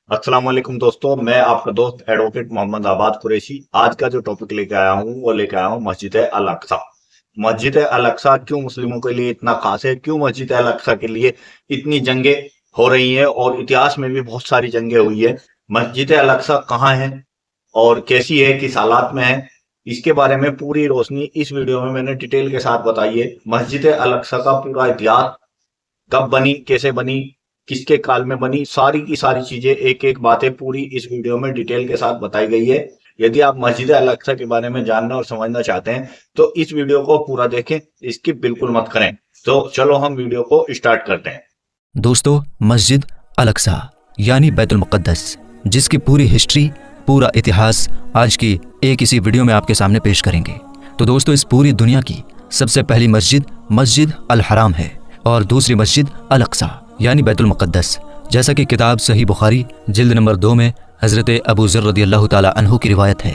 अस्सलाम वालेकुम दोस्तों, मैं आपका दोस्त एडवोकेट मोहम्मद आबाद कुरैशी। आज का जो टॉपिक लेके आया हूँ वो लेके आया हूँ मस्जिद अल अक्सा। मस्जिद अल अक्सा क्यों मुस्लिमों के लिए इतना खास है, क्यों मस्जिद अल अक्सा के लिए इतनी जंगें हो रही हैं और इतिहास में भी बहुत सारी जंगें हुई है। मस्जिद अल अक्सा कहाँ है और कैसी है, किस हालात में है, इसके बारे में पूरी रोशनी इस वीडियो में मैंने डिटेल के साथ बताई है। मस्जिद अल अक्सा का पूरा इतिहास, कब बनी, कैसे बनी, किसके काल में बनी, सारी की सारी चीजें, एक एक बातें पूरी इस वीडियो में डिटेल के साथ बताई गई है। यदि आप मस्जिद अल अक्सा के बारे में जानना और समझना चाहते हैं तो इस वीडियो को पूरा देखें, स्किप बिल्कुल मत करें। तो चलो हम वीडियो को स्टार्ट करते हैं। दोस्तों, मस्जिद अल अक्सा यानी बैतुल मुक़द्दस, जिसकी पूरी हिस्ट्री, पूरा इतिहास आज की एक इसी वीडियो में आपके सामने पेश करेंगे। तो दोस्तों, इस पूरी दुनिया की सबसे पहली मस्जिद मस्जिद अल हराम है और दूसरी मस्जिद अल अक्सा यानी बैतुल मुक़द्दस। जैसा कि किताब सही बुखारी जिल्द नंबर 2 में हज़रत अबू ज़र रदियल्लाहु ताला अन्हु की रिवायत है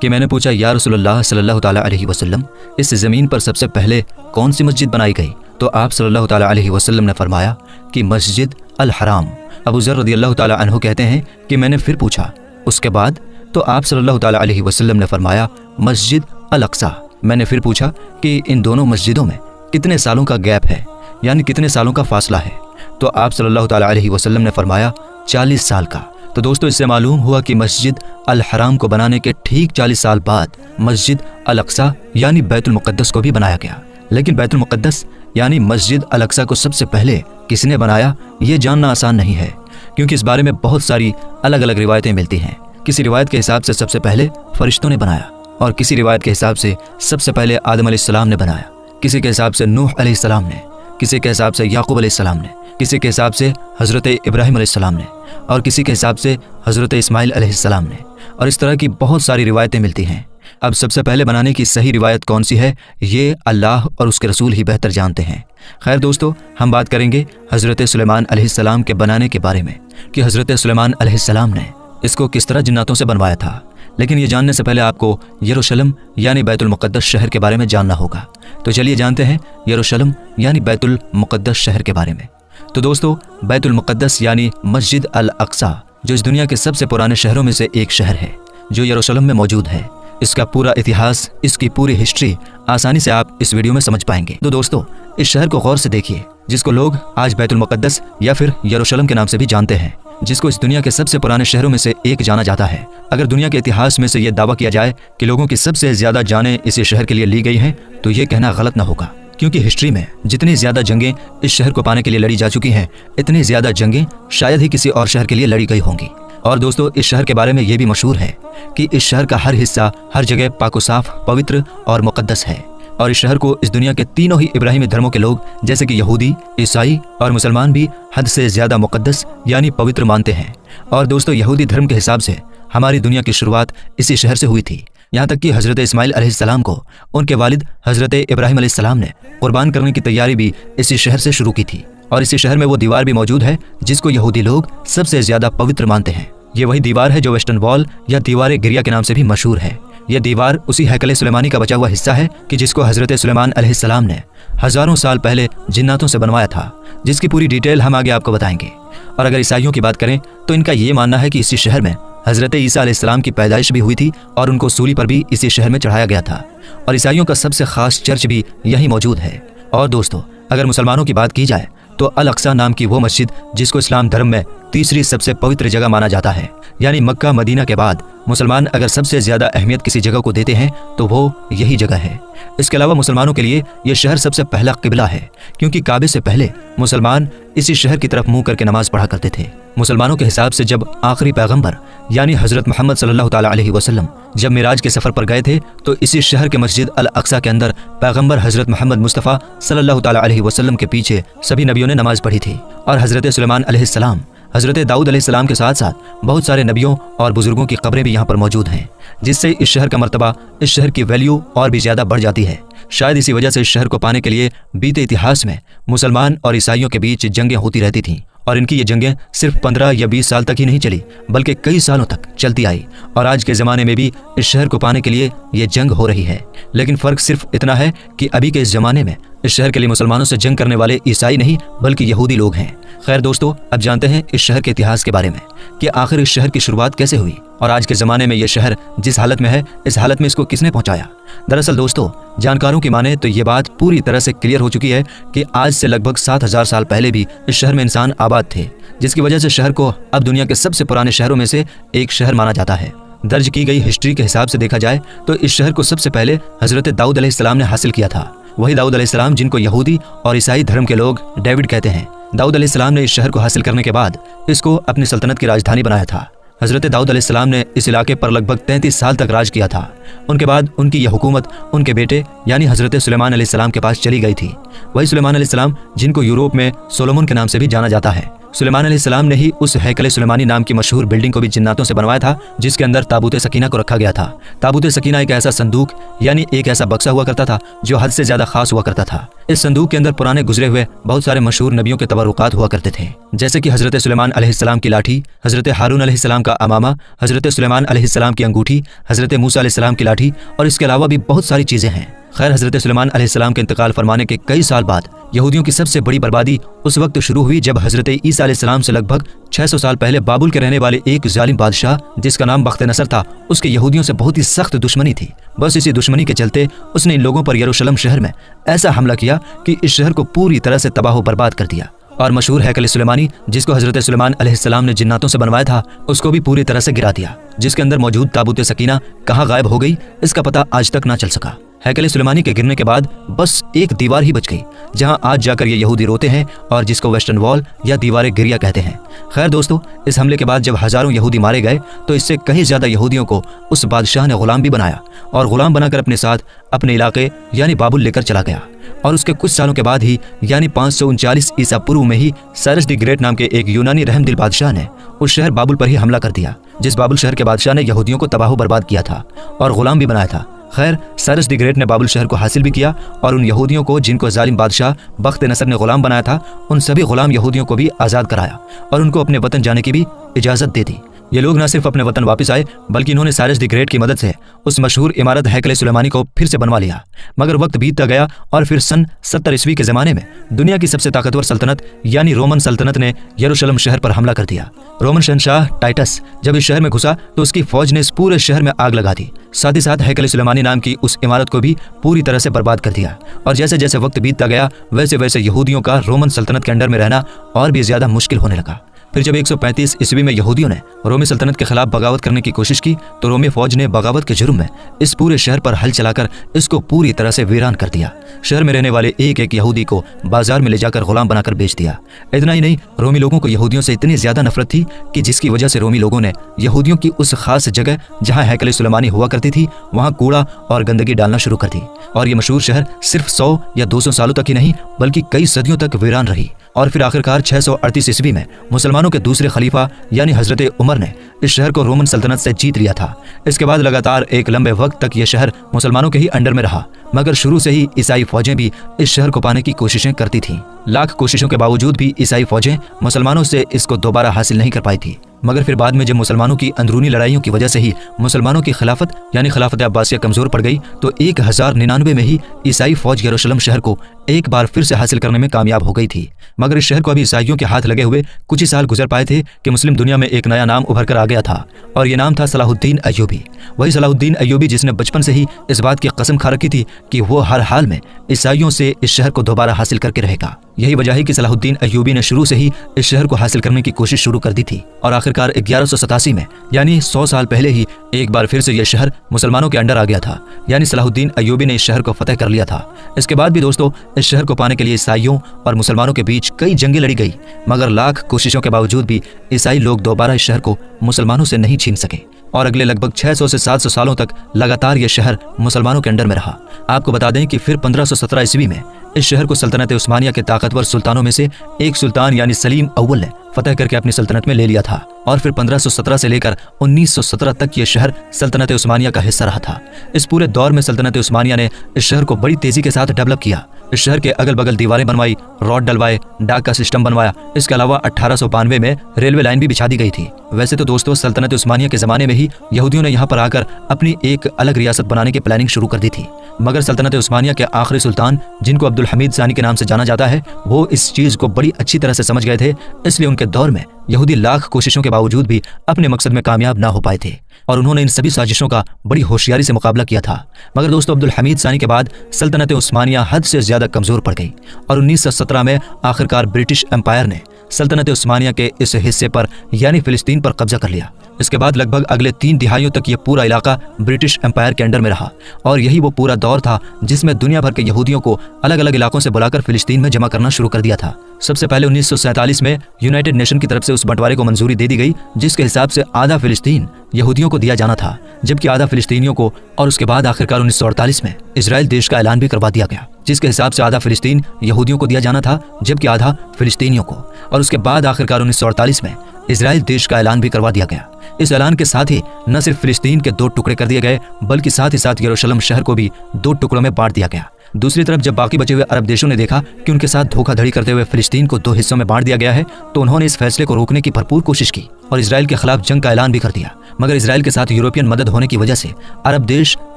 कि मैंने पूछा, या रसूलुल्लाह सल्लल्लाहु ताला अलैहि वसल्लम, इस ज़मीन पर सबसे पहले कौन सी मस्जिद बनाई गई? तो आप सल्लल्लाहु ताला अलैहि वसल्लम ने फरमाया कि मस्जिद अल हराम। अबू ज़र रदियल्लाहु ताला अन्हु कहते हैं कि मैंने फिर पूछा, उसके बाद? तो आप सल्लल्लाहु ताला अलैहि वसल्लम ने फरमाया मस्जिद अल अक्सा। मैंने फिर पूछा कि इन दोनों मस्जिदों में कितने सालों का गैप है, यानी कितने सालों का फासला है? तो आप सल्लल्लाहु ताला अलैहि वसल्लम ने फरमाया 40 साल का। तो दोस्तों, इससे मालूम हुआ कि मस्जिद अल हराम को बनाने के ठीक 40 साल बाद मस्जिद अल अक्सा यानी बैतुल मुक़द्दस को भी बनाया गया। लेकिन बैतुल मुक़द्दस यानी मस्जिद अल अक्सा को सबसे पहले किसने बनाया, ये जानना आसान नहीं है, क्योंकि इस बारे में बहुत सारी अलग अलग रिवायतें मिलती हैं। किसी रिवायत के हिसाब से सबसे पहले फरिश्तों ने बनाया, और किसी रिवायत के हिसाब से सबसे पहले आदम अलैहिस्सलाम ने बनाया, किसी के हिसाब से नूह अलैहिस्सलाम ने, किसी के हिसाब से याकूब अलैहिस्सलाम ने, किसी के हिसाब से हज़रत इब्राहिम अलैहिस्सलाम ने, और किसी के हिसाब से हज़रत इस्माइल अलैहिस्सलाम ने। और इस तरह की बहुत सारी रिवायतें मिलती हैं। अब सबसे पहले बनाने की सही रिवायत कौन सी है, ये अल्लाह और उसके रसूल ही बेहतर जानते हैं। खैर दोस्तों, हम बात करेंगे हज़रत सुलेमान अलैहिस्सलाम के बनाने के बारे में कि हज़रत सुलेमान अलैहिस्सलाम ने इसको किस तरह जिन्नातों से बनवाया था। लेकिन ये जानने से पहले आपको यरूशलेम यानी बैतुल मुक़द्दस शहर के बारे में जानना होगा। तो चलिए जानते हैं यरूशलेम यानी बैतुल मुक़द्दस शहर के बारे में। तो दोस्तों, बैतुल मुक़द्दस यानी मस्जिद अल अक्सा, जो इस दुनिया के सबसे पुराने शहरों में से एक शहर है, जो यरूशलेम में मौजूद है, इसका पूरा इतिहास, इसकी पूरी हिस्ट्री आसानी से आप इस वीडियो में समझ पाएंगे। तो दोस्तों, इस शहर को गौर से देखिए, जिसको लोग आज बैतुल मुक़द्दस या फिर यरूशलेम के नाम से भी जानते हैं, जिसको इस दुनिया के सबसे पुराने शहरों में से एक जाना जाता है। अगर दुनिया के इतिहास में से यह दावा किया जाए कि लोगों की सबसे ज्यादा जानें इसी शहर के लिए ली गई हैं, तो ये कहना गलत ना होगा, क्योंकि हिस्ट्री में जितनी ज्यादा जंगें इस शहर को पाने के लिए लड़ी जा चुकी हैं, इतनी ज्यादा जंगें शायद ही किसी और शहर के लिए लड़ी गई होंगी। और दोस्तों, इस शहर के बारे में ये भी मशहूर है कि इस शहर का हर हिस्सा, हर जगह पाको साफ, पवित्र और मुक़द्दस है। और इस शहर को इस दुनिया के तीनों ही इब्राहिमी धर्मों के लोग, जैसे कि यहूदी, ईसाई और मुसलमान, भी हद से ज्यादा मुक़द्दस यानी पवित्र मानते हैं। और दोस्तों, यहूदी धर्म के हिसाब से हमारी दुनिया की शुरुआत इसी शहर से हुई थी। यहाँ तक कि हज़रत इस्माइल अलैहिस्सलाम को उनके वालिद हज़रत इब्राहिम अलैहिस्सलाम ने कुर्बान करने की तैयारी भी इसी शहर से शुरू की थी। और इसी शहर में वो दीवार भी मौजूद है जिसको यहूदी लोग सबसे ज्यादा पवित्र मानते हैं। ये वही दीवार है जो वेस्टर्न वॉल या दीवार गिरिया के नाम से भी मशहूर है। यह दीवार उसी हैकल सुलेमानी का बचा हुआ हिस्सा है कि जिसको हज़रत सुलेमान अलैहिस्सलाम ने हज़ारों साल पहले जिन्नातों से बनवाया था, जिसकी पूरी डिटेल हम आगे आपको बताएंगे। और अगर ईसाइयों की बात करें तो इनका ये मानना है कि इसी शहर में हज़रत ईसा अलैहिस्सलाम की पैदाइश भी हुई थी और उनको सूली पर भी इसी शहर में चढ़ाया गया था। और ईसाइयों का सबसे खास चर्च भी यही मौजूद है। और दोस्तों, अगर मुसलमानों की बात की जाए तो अल अक्सा नाम की वो मस्जिद, जिसको इस्लाम धर्म में तीसरी सबसे पवित्र जगह माना जाता है, यानी मक्का मदीना के बाद मुसलमान अगर सबसे ज्यादा अहमियत किसी जगह को देते हैं तो वो यही जगह है। इसके अलावा मुसलमानों के लिए यह शहर सबसे पहला किबला है, क्योंकि काबे से पहले मुसलमान इसी शहर की तरफ मुंह करके नमाज पढ़ा करते थे। मुसलमानों के हिसाब से जब आखिरी पैगंबर यानी हज़रत मोहम्मद सल्लल्लाहु ताला अलैहि वसल्लम जब मिराज के सफर पर गए थे, तो इसी शहर के मस्जिद अल अक्सा के अंदर पैगंबर हज़रत मोहम्मद मुस्तफ़ा सल्लल्लाहु ताला अलैहि वसल्लम के पीछे सभी नबियों ने नमाज पढ़ी थी। और हज़रत सुलेमान अलैहिस्सलाम, हज़रत दाऊद अलैहिस्सलाम के साथ साथ बहुत सारे नबियों और बुजुर्गों की कब्रें भी यहाँ पर मौजूद हैं, जिससे इस शहर का मर्तबा, इस शहर की वैल्यू और भी ज़्यादा बढ़ जाती है। शायद इसी वजह से इस शहर को पाने के लिए बीते इतिहास में मुसलमान और ईसाइयों के बीच जंगें होती रहती थीं। और इनकी ये जंगें सिर्फ 15 या 20 साल तक ही नहीं चली, बल्कि कई सालों तक चलती आई। और आज के ज़माने में भी इस शहर को पाने के लिए ये जंग हो रही है। लेकिन फ़र्क सिर्फ इतना है कि अभी के इस ज़माने में इस शहर के लिए मुसलमानों से जंग करने वाले ईसाई नहीं बल्कि यहूदी लोग हैं। खैर दोस्तों, अब जानते हैं इस शहर के इतिहास के बारे में कि आखिर इस शहर की शुरुआत कैसे हुई और आज के ज़माने में यह शहर जिस हालत में है, इस हालत में इसको किसने पहुंचाया। दरअसल दोस्तों, जानकारों की माने तो ये बात पूरी तरह से क्लियर हो चुकी है कि आज से लगभग 7000 साल पहले भी इस शहर में इंसान आबाद थे, जिसकी वजह से शहर को अब दुनिया के सबसे पुराने शहरों में से एक शहर माना जाता है। दर्ज की गई हिस्ट्री के हिसाब से देखा जाए तो इस शहर को सबसे पहले हजरत दाऊद अलैहिस्सलाम ने हासिल किया था। वही दाऊद अलैहिस्सलाम जिनको यहूदी और ईसाई धर्म के लोग डेविड कहते हैं। दाऊद अलैहिस्सलाम ने इस शहर को हासिल करने के बाद इसको अपनी सल्तनत की राजधानी बनाया था। हजरत दाऊद अलैहिस्सलाम ने इस इलाके पर लगभग 33 साल तक राज किया था। उनके बाद उनकी यह हुकूमत उनके बेटे यानी हजरत सुलेमान अलैहिस्सलाम के पास चली गई थी। वही सुलेमान अलैहिस्सलाम जिनको यूरोप में सोलोमन के नाम से भी जाना जाता है। सुलेमान अलैहिस्सलाम ने ही उस हैकल सुलेमानी नाम की मशहूर बिल्डिंग को भी जिन्नातों से बनवाया था, जिसके अंदर ताबूत सकीना को रखा गया था। ताबूत सकीना एक ऐसा संदूक यानी एक ऐसा बक्सा हुआ करता था जो हद से ज्यादा खास हुआ करता था। इस संदूक के अंदर पुराने गुजरे हुए बहुत सारे मशहूर नबियों के तबरुकात हुआ करते थे, जैसे कि हजरत सुलेमान अलैहिस्सलाम की लाठी, हजरत हारून अलैहिस्सलाम का अमामा, हजरत सुलेमान अलैहिस्सलाम की अंगूठी, हजरत मूसा अलैहिस्सलाम की लाठी और इसके अलावा भी बहुत सारी चीजें हैं। खैर, हजरत सुलेमान अलैहिस्सलाम के इंतकाल फरमाने के कई साल बाद यहूदियों की सबसे बड़ी बर्बादी उस वक्त शुरू हुई जब हजरत ईसा अलैहिस्सलाम से लगभग 600 साल पहले बाबुल के रहने वाले एक जालिम बादशाह जिसका नाम बख्त नसर था, उसके यहूदियों से बहुत ही सख्त दुश्मनी थी। बस इसी दुश्मनी के चलते उसने इन लोगों पर यरूशलेम शहर में ऐसा हमला किया कि इस शहर को पूरी तरह से तबाह बर्बाद कर दिया और मशहूर हैकल सुलेमानी जिसको हजरत सुलेमान अलैहिस्सलाम ने जिन्नातों से बनवाया था, उसको भी पूरी तरह से गिरा दिया, जिसके अंदर मौजूद ताबूत सकीना कहाँ गायब हो गई इसका पता आज तक ना चल सका। हैकल सुलेमानी के गिरने के बाद बस एक दीवार ही बच गई जहां आज जाकर ये यहूदी रोते हैं और जिसको वेस्टर्न वॉल या दीवार गिरिया कहते हैं। खैर दोस्तों, इस हमले के बाद जब हजारों यहूदी मारे गए तो इससे कहीं ज्यादा यहूदियों को उस बादशाह ने गुलाम भी बनाया और गुलाम बनाकर अपने साथ अपने इलाके यानी बाबुल लेकर चला गया। और उसके कुछ सालों के बाद ही यानी 539 ईसा पूर्व में ही साइरस द ग्रेट नाम के एक यूनानी रहमदिल बादशाह ने उस शहर बाबुल पर ही हमला कर दिया, जिस बाबुल शहर के बादशाह ने यहूदियों को तबाह बर्बाद किया था और गुलाम भी बनाया था। खैर, साइरस द ग्रेट ने बाबुल शहर को हासिल भी किया और उन यहूदियों को जिनको जालिम बादशाह बख्त नसर ने गुलाम बनाया था, उन सभी गुलाम यहूदियों को भी आज़ाद कराया और उनको अपने वतन जाने की भी इजाज़त दे दी। ये लोग न सिर्फ अपने वतन वापस आए बल्कि इन्होंने साइरस द ग्रेट की मदद से उस मशहूर इमारत हैकल सुलेमानी को फिर से बनवा लिया। मगर वक्त बीतता गया और फिर सन 70 ईस्वी के ज़माने में दुनिया की सबसे ताकतवर सल्तनत यानी रोमन सल्तनत ने यरूशलेम शहर पर हमला कर दिया। रोमन शहंशाह टाइटस जब इस शहर में घुसा तो उसकी फौज ने इस पूरे शहर में आग लगा दी, साथ ही साथ हैकल सुलेमानी नाम की उस इमारत को भी पूरी तरह से बर्बाद कर दिया। और जैसे जैसे वक्त बीतता गया वैसे वैसे यहूदियों का रोमन सल्तनत के अंडर में रहना और भी ज्यादा मुश्किल होने लगा। फिर जब 135 ईस्वी में यहूदियों ने रोमी सल्तनत के खिलाफ बगावत करने की कोशिश की तो रोमी फौज ने बगावत के जुर्म में इस पूरे शहर पर हल चलाकर इसको पूरी तरह से वीरान कर दिया। शहर में रहने वाले एक एक यहूदी को बाजार में ले जाकर गुलाम बनाकर बेच दिया। इतना ही नहीं, रोमी लोगों को यहूदियों से इतनी ज्यादा नफरत थी कि जिसकी वजह से रोमी लोगों ने यहूदियों की उस खास जगह जहाँ हैकल सुलेमानी हुआ करती थी वहाँ कूड़ा और गंदगी डालना शुरू कर दी और ये मशहूर शहर सिर्फ 100 या 200 सालों तक ही नहीं बल्कि कई सदियों तक वीरान रही। और फिर आखिरकार 638 ईस्वी में मुसलमानों के दूसरे खलीफा यानी हजरत उमर ने इस शहर को रोमन सल्तनत से जीत लिया था। इसके बाद लगातार एक लंबे वक्त तक यह शहर मुसलमानों के ही अंडर में रहा, मगर शुरू से ही ईसाई फौजें भी इस शहर को पाने की कोशिशें करती थीं। लाख कोशिशों के बावजूद भी ईसाई फौजें मुसलमानों से इसको दोबारा हासिल नहीं कर पाई थी। मगर फिर बाद में जब मुसलमानों की अंदरूनी लड़ाइयों की वजह से ही मुसलमानों की खिलाफत यानी खिलाफत अब्बासिया कमजोर पड़ गई तो 1099 में ही ईसाई फौज यरूशलेम शहर को एक बार फिर से हासिल करने में कामयाब हो गई थी। मगर इस शहर को अभी ईसाइयों के हाथ लगे हुए कुछ ही साल गुजर पाए थे कि मुस्लिम दुनिया में एक नया नाम उभर कर आ गया था और ये नाम था सलाहुद्दीन अय्यूबी। वही सलाहुद्दीन अय्यूबी जिसने बचपन से ही इस बात की कसम खा रखी थी कि वो हर हाल में ईसाइयों से इस शहर को दोबारा हासिल करके रहेगा। यही वजह है कि सलाहुद्दीन अय्यूबी ने शुरू से ही इस शहर को हासिल करने की कोशिश शुरू कर दी थी और आखिरकार 1187 में यानी 100 साल पहले ही एक बार फिर से यह शहर मुसलमानों के अंडर आ गया था, यानी सलाहुद्दीन अय्यूबी ने इस शहर को फतेह कर लिया था। इसके बाद भी दोस्तों इस शहर को पाने के लिए ईसाइयों और मुसलमानों के बीच कई जंगें लड़ी गई, मगर लाख कोशिशों के बावजूद भी ईसाई लोग दोबारा इस शहर को मुसलमानों से नहीं छीन सके और अगले लगभग 600 से 700 सालों तक लगातार यह शहर मुसलमानों के अंडर में रहा। आपको बता दें कि फिर 1517 ईस्वी में इस शहर को सल्तनत उस्मानिया के ताकतवर सुल्तानों में से एक सुल्तान यानी सलीम अव्वल ने फतेह करके अपनी सल्तनत में ले लिया था और फिर 1517 से लेकर 1917 तक यह शहर सल्तनत उस्मानिया का हिस्सा रहा था। इस पूरे दौर में सल्तनत उस्मानिया ने इस शहर को बड़ी तेजी के साथ डेवलप किया। इस शहर के अगल बगल दीवारें बनवाई, रॉड डलवाए, डाक का सिस्टम बनवाया। इसके अलावा 1892 में रेलवे लाइन भी बिछा दी गई थी। वैसे तो दोस्तों सल्तनत उस्मानिया के ज़माने में ही यहूदियों ने यहाँ पर आकर अपनी एक अलग रियासत बनाने की प्लानिंग शुरू कर दी थी, मगर सल्तनत उस्मानिया के आखिरी सुल्तान, जिनको अब्दुल हमीद सानी के नाम से जाना जाता है, वो इस चीज़ को बड़ी अच्छी तरह से समझ गए थे। इसलिए उनके दौर में यहूदी लाख कोशिशों के बावजूद भी अपने मकसद में कामयाब ना हो पाए थे और उन्होंने इन सभी साजिशों का बड़ी होशियारी से मुकाबला किया था। मगर दोस्तों अब्दुल हमीद सानी के बाद सल्तनत उस्मानिया हद से ज़्यादा कमज़ोर पड़ गई और 1917 में आखिरकार ब्रिटिश एम्पायर ने सल्तनत उस्मानिया के इस हिस्से पर यानी फ़िलिस्तीन पर कब्जा कर लिया। इसके बाद लगभग अगले 3 दिहाइयों तक ये पूरा इलाका ब्रिटिश एम्पायर के अंडर में रहा और यही वो पूरा दौर था जिसमें दुनिया भर के यहूदियों को अलग अलग इलाकों से बुलाकर फ़िलिस्तीन में जमा करना शुरू कर दिया था। सबसे पहले 1947 में यूनाइटेड नेशन की तरफ से उस बंटवारे को मंजूरी दे दी गई, जिसके हिसाब से आधा फ़िलिस्तीन यहूदियों को दिया जाना था जबकि आधा फ़िलिस्तीनियों को, और उसके बाद आखिरकार 1948 में इजराइल देश का ऐलान भी करवा दिया गया, जिसके हिसाब से आधा फ़िलिस्तीन यहूदियों को दिया जाना था जबकि आधा फ़िलिस्तीनियों को, और उसके बाद आखिरकार 1948 में इजराइल देश का ऐलान भी करवा दिया गया। इस ऐलान के साथ ही न सिर्फ फ़िलिस्तीन के 2 टुकड़े कर दिए गए बल्कि साथ ही साथ यरूशलेम शहर को भी 2 टुकड़ों में बांट दिया गया। दूसरी तरफ जब बाकी बचे हुए अरब देशों ने देखा कि उनके साथ धोखाधड़ी करते हुए फ़िलिस्तीन को 2 हिस्सों में बांट दिया गया है, तो उन्होंने इस फैसले को रोकने की भरपूर कोशिश की और इजराइल के खिलाफ जंग का ऐलान भी कर दिया। मगर इजराइल के साथ यूरोपियन मदद होने की वजह से अरब देश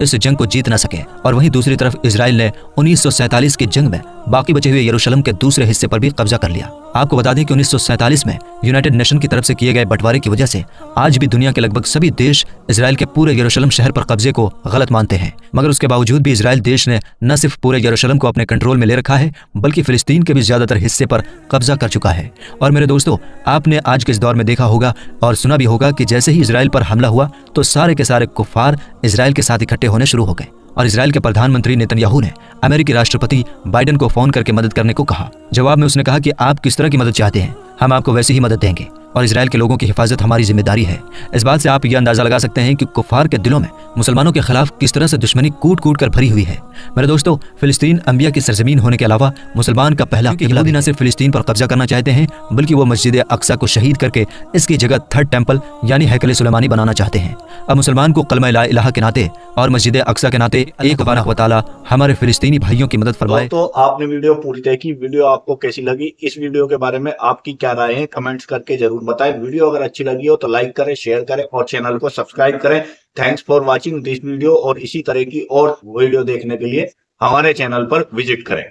इस जंग को जीत न सके और वहीं दूसरी तरफ इजराइल ने 1947 की जंग में बाकी बचे हुए यरूशलेम के दूसरे हिस्से पर भी कब्जा कर लिया। आपको बता दें कि 1947 में यूनाइटेड नेशन की तरफ से किए गए बंटवारे की वजह से आज भी दुनिया के लगभग सभी देश इजराइल के पूरे यरूशलेम शहर पर कब्जे को गलत मानते हैं। मगर उसके बावजूद भी इजराइल देश ने न सिर्फ पूरे यरूशलेम को अपने कंट्रोल में ले रखा है बल्कि फ़िलिस्तीन के भी ज़्यादातर हिस्से पर कब्जा कर चुका है। और मेरे दोस्तों, आपने आज के इस दौर में देखा होगा और सुना भी होगा कि जैसे ही इजराइल पर हमला हुआ तो सारे के सारे कुफ्फार इजराइल के साथ इकट्ठे होने शुरू हो गए और इजराइल के प्रधानमंत्री नेतन्याहू ने अमेरिकी राष्ट्रपति बाइडेन को फोन करके मदद करने को कहा। जवाब में उसने कहा कि आप किस तरह की मदद चाहते हैं, हम आपको वैसी ही मदद देंगे और इजराइल के लोगों की हिफाजत हमारी जिम्मेदारी है। इस बात से आप ये अंदाजा लगा सकते हैं कि कुफ्फार के दिलों में मुसलमानों के खिलाफ किस तरह से दुश्मनी कूट कूट कर भरी हुई है। मेरे दोस्तों, फिलिस्तीन अंबिया की सरजमीन होने के अलावा मुसलमान का पहला किबला भी न सिर्फ फिलिस्तीन पर कब्जा करना चाहते हैं बल्कि वो मस्जिद अक्सा को शहीद करके इसकी जगह 3rd टेम्पल यानी हैकल सुलेमानी बनाना चाहते हैं। अब मुसलमान को कलमा ला इलाहा के नाते और मस्जिद अक्सा के नाते एक सुब्हानहू व तआला हमारे फिलिस्तीनी भाइयों की मदद फरमाए। तो आपने वीडियो पूरी देखी, वीडियो आपको कैसी लगी, इस वीडियो के बारे में आपकी क्या राय है कमेंट्स करके जरूर बताएं। वीडियो अगर अच्छी लगी हो तो लाइक करें, शेयर करें और चैनल को सब्सक्राइब करें। Thanks for watching this video और इसी तरह की और वीडियो देखने के लिए हमारे चैनल पर विजिट करें।